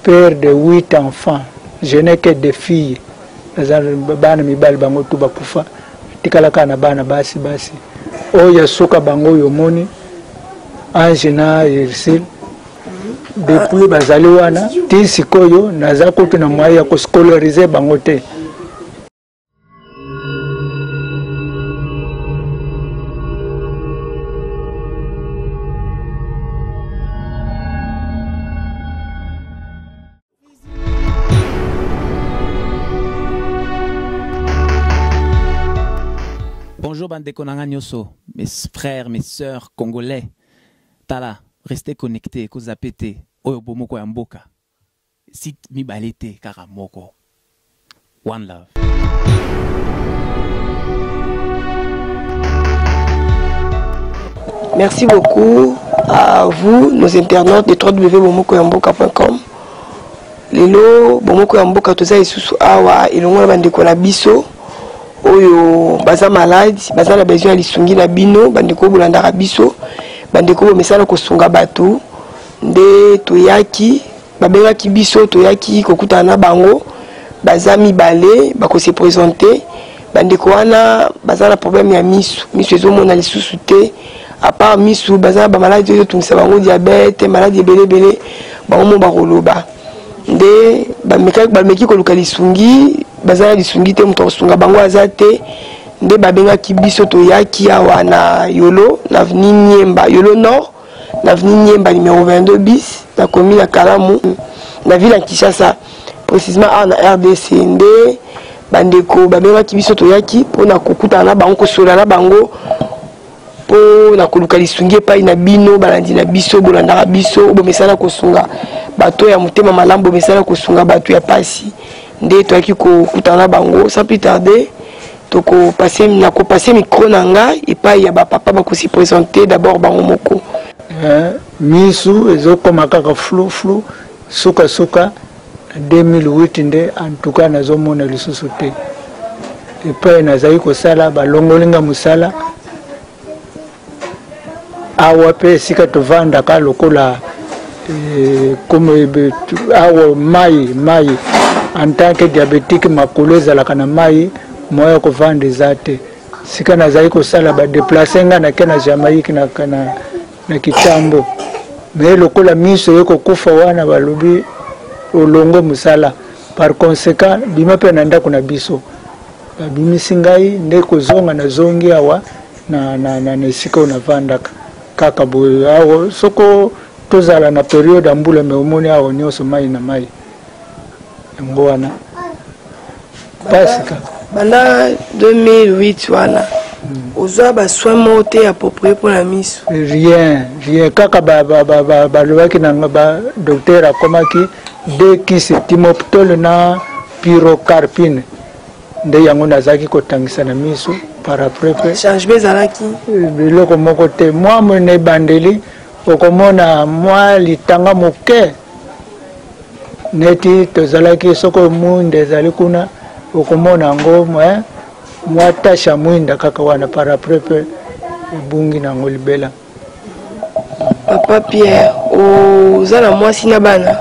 père de 8 enfants. Je n'ai que des filles. Bana mibali bango tu bakufa. Tikalaka na bana basi. Oya soka bango yomoni. Angina Irsil. Depuis bazali wana ti sikoyo naza kopi na moya ko scolariser bango te. Bonjour Bandeko Nanga Nyoso, mes frères, mes sœurs congolais. Tala, restez connectés, ko zapete, oyo bomoko ya mboka. Sit mi balete karamoko. One love. Merci beaucoup à vous, nos internautes de www.bomokoyamboka.com. Lelo bomoko ya mboka toza isusu awa ilongola bandeko na biso. Oyo baza malade, baza na besoin ya lisungi na bino, bandeko bolandaka biso, bandeko bomesana kosunga bato, nde toyaki, babengaki biso toyaki kokutana na bango, baza mibale, bako se présenter, bandeko wana baza na problème ya misu, misu ezomona lisusu te, à part misu baza ba malade oyo tungisa bango diabète, malade ebele bango mo bakoloba. Nde bameki koluka lisungi bazana lisungi te muto kosunga bango azate nde babengaki biso toyaki awa na Yolo na avenue Niemba Yolo Nord na avenue Niemba numéro 22 bis na commune ya Kalamu na ville ya Kinshasa précisément na RDC nde bandeko babengaki biso toyaki pona kokutana na bango kosola na bango po na koluka lisungi epai na bino balandi na biso bolandaka biso bomesana kosunga bato ya mutema malambo bomesana kosunga bato ya pasi nde toyaki kokutana bango sans plus tarder toko passer micro nanga epai ya bapapa bakosi présenter d'abord bango moko misu ezokoma kaka flou suka 2008 nde en tout cas nazomona lisusu te epai nazali kosala balongolinga musala awa pe esika tovandaka lokola comme awa mai en tant que diabétique makolo ezalaka na mai moya kovanda eza te sika nazali kosala badeplace nga nake na Jamaïque na kitambo me lokola miso ekokufa wana balobi olongo musala par conséquent bima mpe na ndako na biso babimisi ngai nde kozonga nazongi awa na esika oyo navandaka kaka boye awa soko tozala na periode ya mbula me omoni awa nyonso mai na mai yango wana pasika banda 2008 wana ozwa basoin moko te approprié pour la miso rien kaka balobaki nanga badocteur akomaki de kisi timoptole na pyrocarpine nde yango nazalaki kotangisa na miso par après change bezalaki biloko moko te mwa mone ebandeli okomona mwa litanga moke neti tozalaki soko mwinda ezali kuna okomona yango mwa tasha mwinda kaka wana par après ebungi nango libela. Papa Pierre oza na mwasi na bana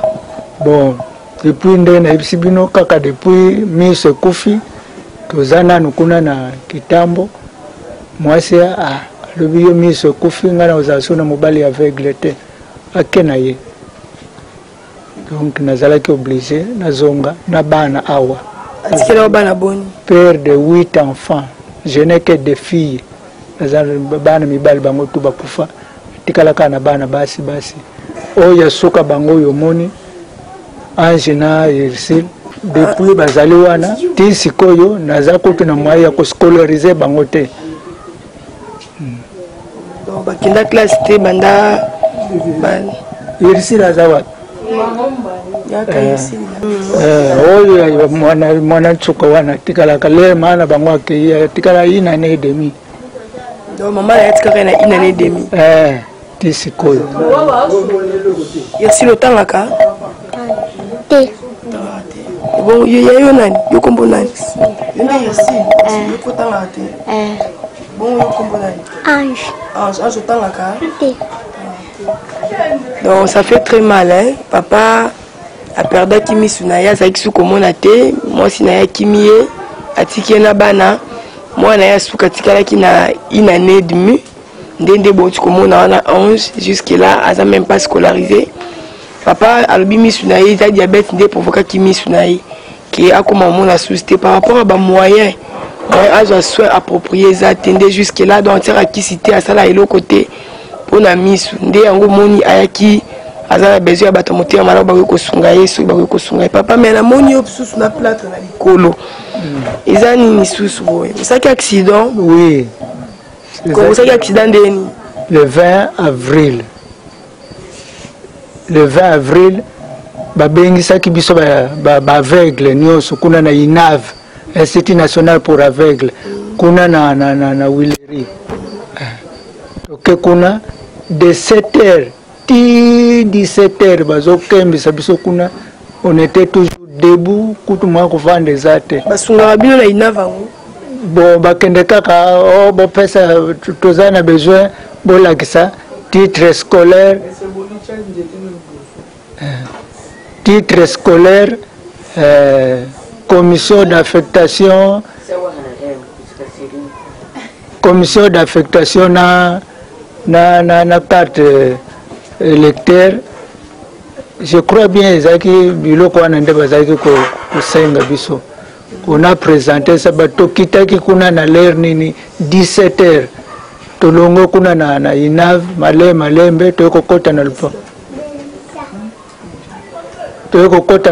bon depuis nde nayebisi bino kaka depuis miso ekufi toza nanu kuna na kitambo mwasi alobi yo miso ekufi nga na ozala so na mobali aveugle te ake na ye donc nazalaki obligé nazonga na bana awa atikela bana boni père de 8 enfants je n'ai que des filles bana mibali bango tu bakufa tikalaka na bana basi oya soka bango yomoni Angina Irsil depuis bazali wana ti sikoyo naza kopi na moya ko scolariser bango te donc bakenda classe te banda Irsil azawa oyo mwana tsuka wana tikalaka le mana bango akei tikala ina ne demi donc maman ya tikaka na ina ne demi ti sikoyo Irsil otangaka te bon yo nani yo kombo nani yo na Irsil yo kotanga te bon yo kombo nani Ange otangaka te donc ça fait très mal hein papa aperdaki misu na ye azalaki su komona te mwasi na ye akimi ye atiki ye na bana mwana na ye asuka atikalaki na une année et demie nde boti komona wana 11 jusque là aza même pas scolarisé papa alobi misu na ye eza diabète nde provokaki misu na ye ke akoma omona susi te par rapport à bamoyen azwa soin approprié eza te nde jusque là donc atiakakisi te asala eloko te mpona misu nde yango moni ayaki aza na besoin ya bato motema malamu bakoki kosunga ye soki bakoki kosunga ye papa me namoni yo susu na plâtre na likolo eza nini susu boye osaki accident Oui. osaki accident ndeni Le 20 avril. Le 20 avril, babengisaki biso aveugle nyonso kuna na INAV, Institut National pour Aveugle, kuna na Willery. Ok, kuna de 7h ti 17h bazokembisa biso kuna, on était toujours debout kutu mwa kovanda eza te. basungaka bino na INAV yango Bon bakende kaka o bopesa toza na besoin bolakisa titre scolaire commission d'affectation na carte électeur. Je crois bien ezaki biloko wana nde bazalaki kosenga biso. On a présenté ça bato kitaki kuna na l'air nini 17h tolongo kuna na INAV malembe toyokokota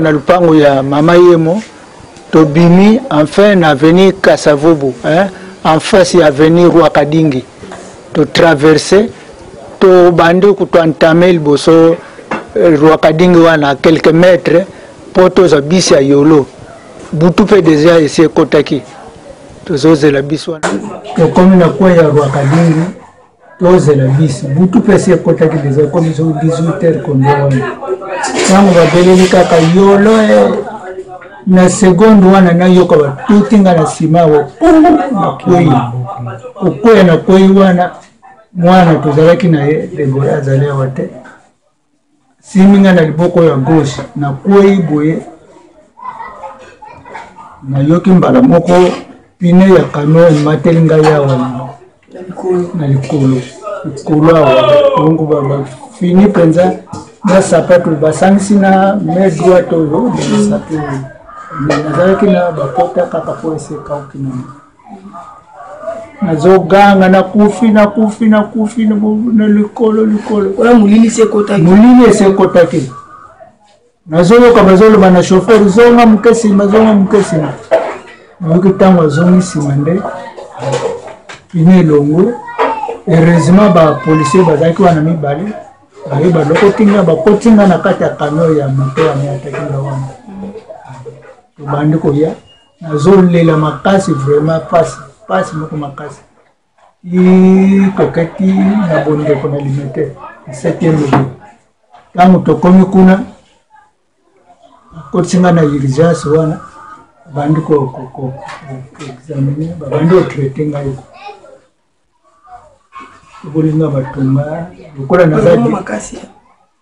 na lupango ya mama yemo tobimi enfin na avenue Kasavubu en face ya avenue Rwakadingi to traverser to bande kutuantame liboso Rwakadingi wana quelques mètres poto za bisi ya yolo butu pe déjà essayer kotaki tozozela biso comme na kwa ya Rwakadingi tozela bisi butu pe essayer kotaki déjà comme 18h comme wana tango babeleli kaka yolo na seconde wana na yoka batutinga na sima wa na koi wana mwana tozalaki na ye Debora azalea wate siminga na liboko ya gauche na koi boye na yoki mbala moko pine ya kano emateli ngai awa na likolo awa bongo baba fini penza na sapato basangisi na me droite oyo sapato nazalaki na bapota kaka po eseka okina nazoganga nakufi na likolo ola mulili esekotaki nazoloka bazoloba na chauffeur zonga mukesima nayoki ntango azongi nsima nde pine elongo heureusement bapolisier bazalaki wana mibale bayeba lokotinga bakotinga na kati ya kamio ya moto ya meatakinga wana tobandi koya nazolela makasi vraiment pasi moko makasi koketi na bondeko na limete 7e jour ntango tokomi kuna kotinga na urgence wana bandi examine babandi otraite ngai kolinga batunga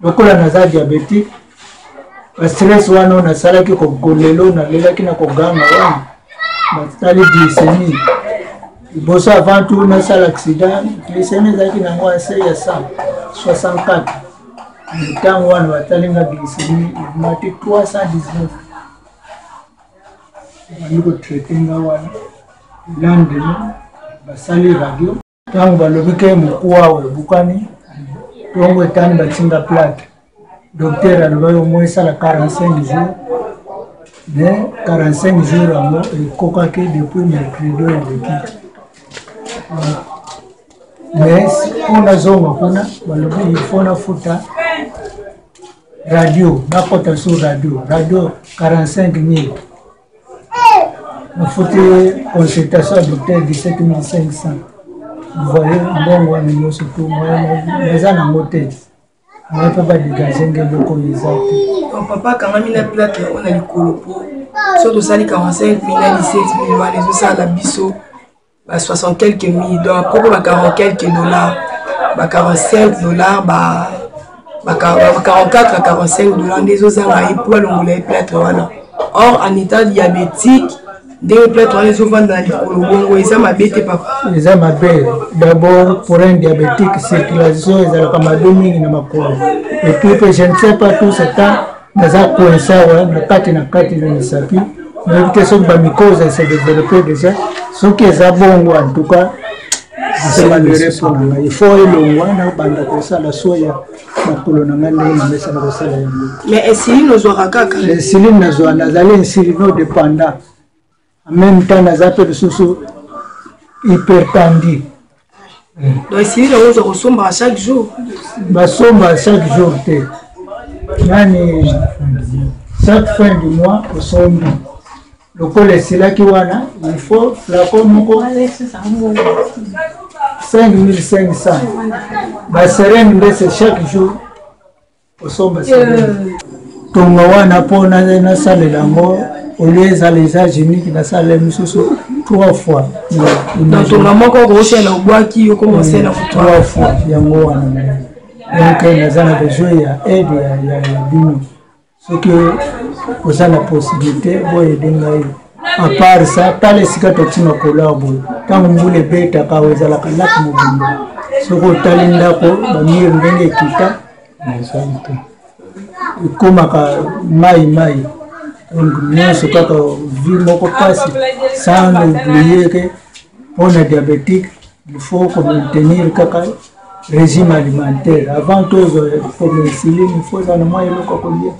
lokola naza diabétique bastress wana nasalaki kolelo nalelaki na koganga wana batali glycémie liboso avant tout nasala accident glycémie ezalaki nango ase ya 164 ntango wana batalinga glycémie emati 319 bandi kotraite nga wana lendemain basali radio ntango balobi ke moku awa ebukani tongo etani batinga plate docteur alobai omo esala 45 jours mais 45 jours yango ekokaki depuis mercredi oyo eleki mais mpona zonga kuna balobi ilfaut nafuta radio nakota sur radio 45 000 nafuti consultation ya docteur 17500 voyez mbongo wana nyonso to eza nango te moye mpe badégage ngeloko eza te papa kangami na plate yango na likolo po so tosali 45 000 na 17 000 wana ezosala biso ba 60 quelques mille donc apropos ba 40 quelques dollars ba 45 dollars ba 44 à 45 dollars des autres pour l'onglet plâtre. Or, en état diabétique, des plâtres, les autres dans les colobons, et ça m'a bête pas. Ça m'a bête. D'abord, pour un diabétique, circulation, ils ont comme 2000 dans ma cour. Et puis, je ne sais pas tout ce temps, dans un coin, ça, na kati, je sapi. Mais que ba mycose s'est développé déjà. Ce qui est bon, en tout cas, c'est malheureux pour nous. Il faut le voir, la soya. Mais insuline nous aura caca. L'insuline nous aura insuline dépendant. En même temps, nous avons des sous hypertendus. Donc l'insuline nous ressemble à chaque jour. Ressemble à chaque jour. Chaque fin du mois, nous sommes. Le cholestérol qui wana, il faut flacon 5500. Ma sérène c'est chaque jour. Au sombre sérène. Tonga wana po na salle lango, au lieu les États-Unis qui na salle mususu 3 fois. Donc tonga moko ko chez na bois qui commencé na 3 fois yango wana. Donc nazana besoin ya aide ya bino. Ce que vous avez la possibilité de à part ça, pas les cigarettes qui collaborent. Quand vous voulez bêta, quand vous avez la canette, ce que vous avez là, vous avez kita, comme maï. Donc, nous, ce que vous avez sans oublier que pour les diabétiques, il faut maintenir le régime alimentaire. Avant tout, pour l'insuline, il faut que vous ayez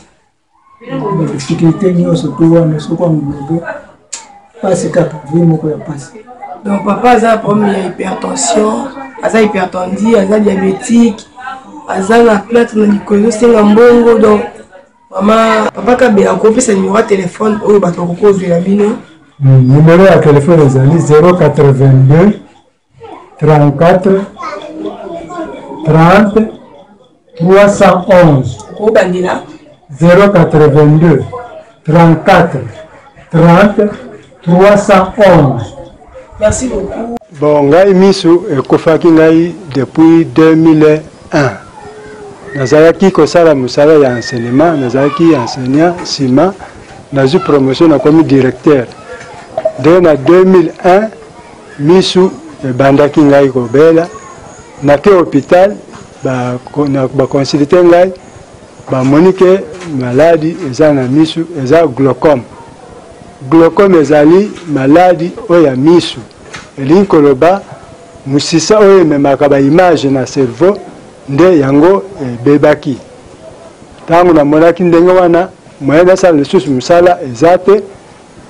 les difficultés surtout donc papa a un problème d'hypertension, a hypertendu, a diabétique, a la plâtre dans le c'est un bongo. Donc maman, papa a bien coupé sa numéro de téléphone où il va te reposer la bino. Numéro de téléphone est 082 34 30 311. 082 34 30 311. Merci beaucoup. Bon, ngai misu ekofaki ngai depuis 2001. Nazalaki kosala musala ya enseignement, nazalaki enseignant ciment, nazu promotion na komi directeur. De na 2001 misu bandaki ngai kobela na ke hôpital ba consulter ngai ba monique maladie eza na misu eza glaucome. Glaucome ezali maladie oya misu. Elingi koloba musisa oyo memaka ba image na cerveau nde yango bebaki. Tango na monaki ndenge wana moyen nasala lisusu musala eza te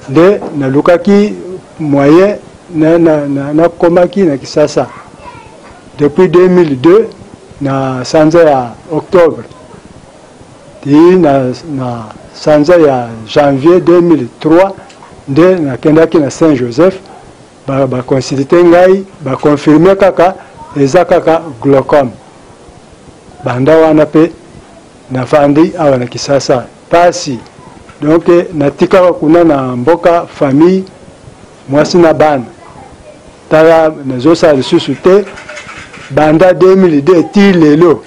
nde nalukaki moyen na komaki na Kisasa. Depuis 2002 na sanza ya octobre. Na sanza ya janvier 2003 nde nakendaki na Saint-Joseph ba consulter ngai ba confirmer kaka eza kaka glaucome. Banda wana pe na fandi awa na Kisasa pasi. Donc natika kuna na mboka famille mwasi na bana. Tala nazosa lisusu te banda 2002 ti lelo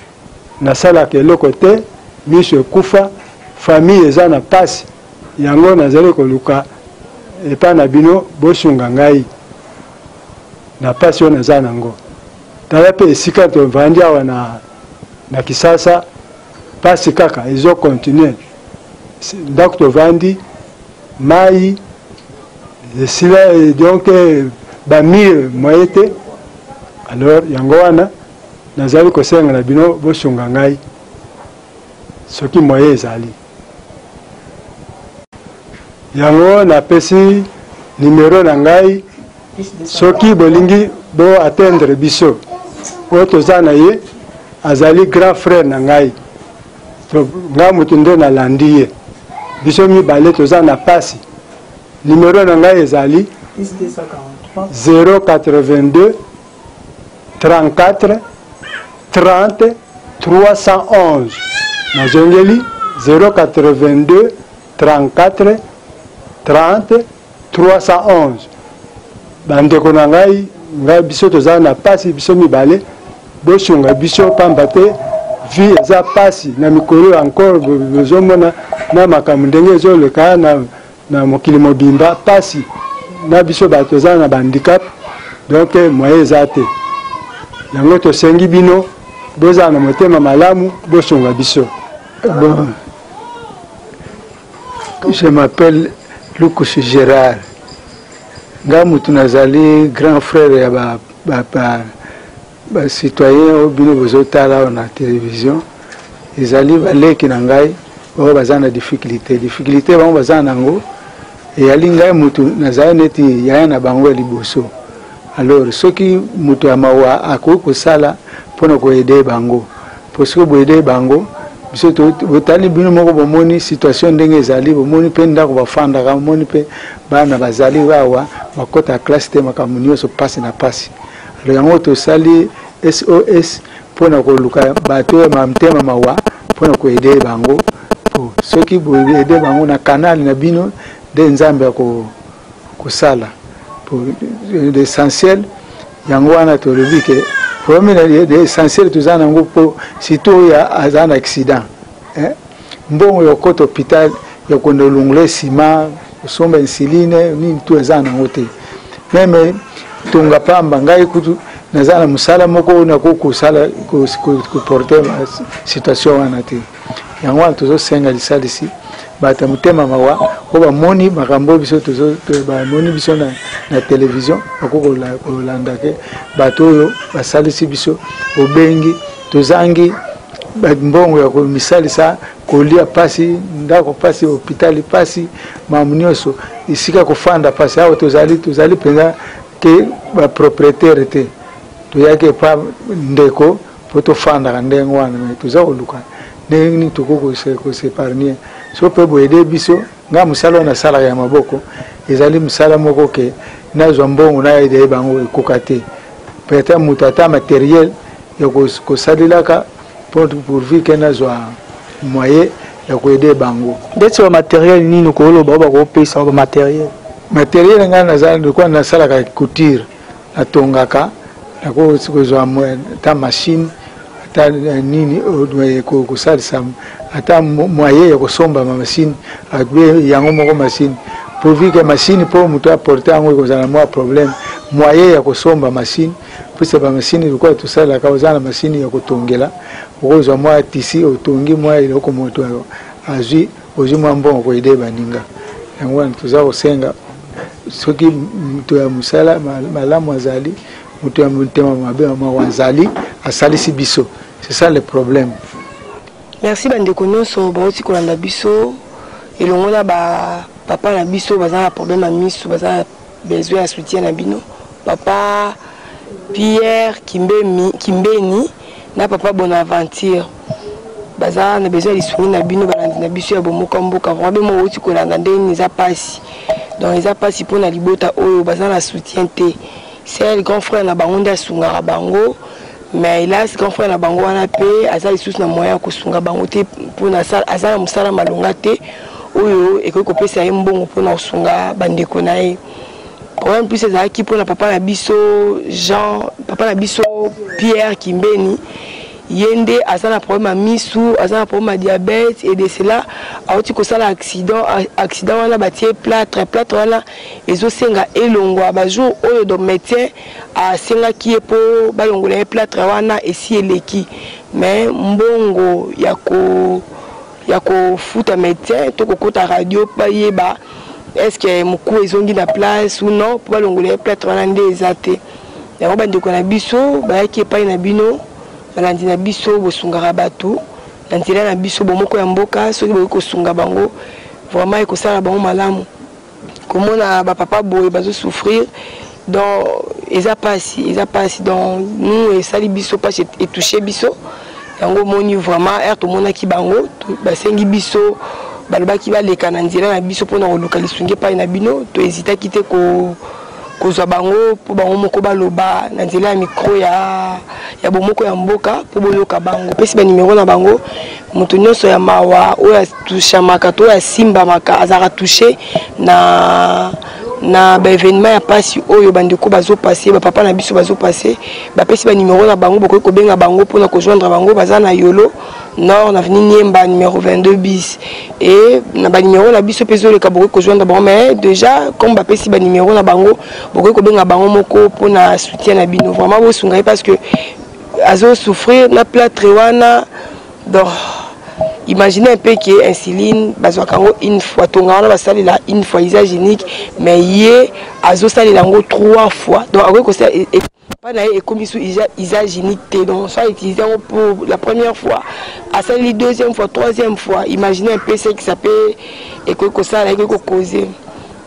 nasala keloko te miso ekufa famille eza na pasi yango nazali koluka epa na bino bosunga ngai na pasi oyo naza nango. Tala mpe esika tovandi awa na Kisasa pasi kaka ezo continue ndako tovandi mai esila donc bamire moye te. Alors yango wana nazali kosenga na bino bosunga ngai soki moye ezali yango napesi numéro na ngai soki bolingi bo atteindre biso oyo toza na ye azali grand frère na ngai to nga mutu nde nalandi ye biso mibale toza na pasi. Numéro na ngai ezali 082 34 30 311. Nazongeli 082 34 30 311. Bandeko na ngai biso toza na pasi biso mibale bosunga biso pamba te vie eza pasi na mikolo encore bezomona na makambo ndenge ezoleka na mokili mobimba pasi na biso bato eza na bandicap donc moyen eza te yango tosengi bino bozala na motema malamu bosunga biso. Bon, je m'appelle Lucas Gérard. Ngamutu nazali grand frère ya ba citoyen au bino bozotala na télévision. Ezali baleki na ngai o bazana difficulté bango bazana ngo et ali ngai mutu nazali neti ya na bango liboso. Alors soki mutu ya mawa akoko sala pona ko aider bango. Parce que bo aider bango biso botali bino moko bomoni situation ndenge ezali bomoni pe ndako bafanda ka bomoni pe bana bazali wawa bakota classe te makamunio so passe na passe. Alors yango to sali SOS pona ko luka bato ya mamtema mawa pona ko aider bango po soki bo aider bango na canal na bino de nzambe ko sala pour l'essentiel yango wana to lobike problème l'essentiel tuzana ngo po sito ya azan accident mbongo yokota hôpital yokondo lungule sima usomba insuline ni tu azana ngote même tunga pamba ngai kutu nazana musala moko na ko sala ko porter la situation wana te yango tuzo senga lisalisi bata mutema mawa ko ba moni makambo biso tuzo ba moni biso na télévision ko landa ke bato yo basalisi biso obengi tozangi mbongo ya ko misalisa kolia pasi ndako pasi hôpital pasi mamunioso isika kufanda pasi hao tozali penga ke ba propriétaire te to yake pa ndeko poto fanda ndengo wana tuza oluka ni tukoko se parnier so pe boede biso nga musala na sala ya maboko ezali musala moko ke nazo mbongo na ide bango kokate peut-être mutata matériel ya ko salilaka pourvu que nazo moyen ya ko aider bango d'être matériel nini ko lo ba ko pesa ba matériel nga nazali ko na sala ka couture atongaka na ko zo ta machine ta nini ko salisa ata moyen ya kosomba ma machine agbe yango moko machine pourvu que machine pour muto apporter ngo ko zana moi problème moyen ya kosomba machine puisque ba machine ilikuwa tusala ka zana machine ya kutongela ukozo moi tisi otongi moi ile ko moto azui ozi mwambo ko ide baninga yango tuza osenga soki muto ya musala malamu azali muto ya mutema mabe mawazali asalisi biso. C'est ça le problème. Merci bandeko nyonso bauti kolanda biso elongola ba papa na biso baza problème na miso baza besoin ya soutien na bino papa Pierre Kimbeni na papa Bonaventure baza na besoin lisuni na bino balandi na biso ya bomoka mboka vraiment mo bauti kolanda ndeni za pasi donc eza pasi pona libota oyo baza na soutien te c'est le grand frère na bango nda sungara bango. Mais là, c'est quand frère na bango wana pe azali sous na moyen ko sunga bango te pona sala azala musala malonga te oyo ekoko pesa mbongo pona sunga bandeko nae. Problème plus c'est qui pona papa na biso Jean, papa na biso Pierre Kimbeni yende azala problème à misu, azala problème à diabète et de cela a oti ko sala accident wana batie plâtre wana ezo senga elongwa ba jour oyo do médecin a senga ki po ba longola plâtre wana esi eleki mais mbongo yako futa médecin to ko kota radio pa yeba est-ce que muku ezongi na place ou non po ba longola plâtre wana nde ezate ya ba ndeko na biso ba yaki pa na bino balandi na biso bosungaka bato na nzela na biso bomoko ya mboka soki boki kosunga bango vraiment ekosala bango malamu komona bapapa boye bazosouffrir donc eza pasi donc nous esali biso pasi etouche biso yango moni vraiment er tomonaki bango basengi biso balobaki baleka na nzela na biso mpona koluka lisungi epai na bino tohésitaki te kozwa bango po bango moko baloba na nzela ya micro ya bomoko ya mboka po boyoka bango pesi ba numéro na bango moto nyonso ya mawa oyo atushamaka to ya simbamaka azaka touché na na ba événement ya pasi oyo bandeko bazo passer ba papa na biso bazo passer ba pesi ba numéro na bango bokoki ko benga bango pour na ko joindre bango baza na Yolo Nord na avenue Niemba numéro 22 bis et na ba numéro na biso peso le ka bokoki ko joindre bango mais déjà comme ba pesi ba numéro na bango bokoki ko benga bango moko pour na soutien na bino vraiment bo sungai parce que azo souffrir na plâtre wana donc imaginez un peu que insuline bazokango une fois tongana basali la une fois usage unique mais yé azo sali lango 3 fois donc après que ça pas na comme sous usage unique donc ça utilisé pour la première fois à sali deuxième fois troisième fois imaginez un peu ce qui s'appelle et que ça là que causer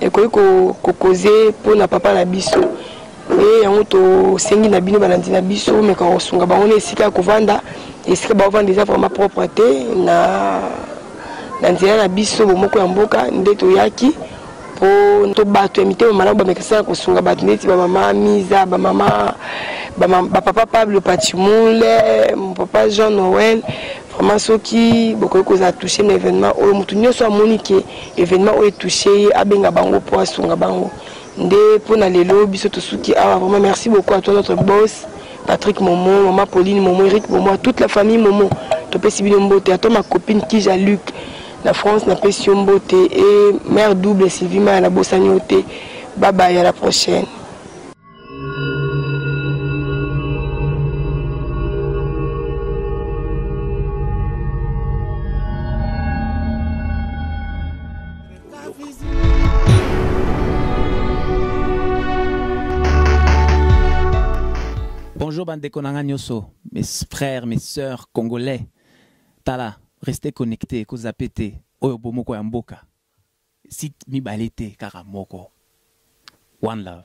et que causer pour na papa na biso et yango to sengi na bino balandi na biso mais quand on sunga bango esika kovanda esika bavanda déjà vraiment propreté na nzela na biso bomoko ya mboka nde toyaki po to bato ya mitema malamu bamekisa kosunga bato neti bamama Miza bamama bapapa Pablo Patimule mon papa Jean Noël vraiment soki bokoki kozala touché na événement oyo motu nyonso amoni ke événement oyo touché ye abenga bango po asunga bango nde mpona lelo biso tosuki awa vraiment merci beaucoup à toi notre boss Patrick Momo, maman Pauline Momo, Eric Momo, à toute la famille Momo. Tu peux suivre Mbote, à toi ma copine Kija Luc, la France n'a pas su Mbote et mère double Sylvie Ma la Bossagnoté. Bye bye, à la prochaine. Bonjour Bandeko Nanga Nyoso, mes frères, mes sœurs congolais. Tala, restez connectés, kozapete, oyo bomoko ya mboka. Sit mi balete karamoko. One love.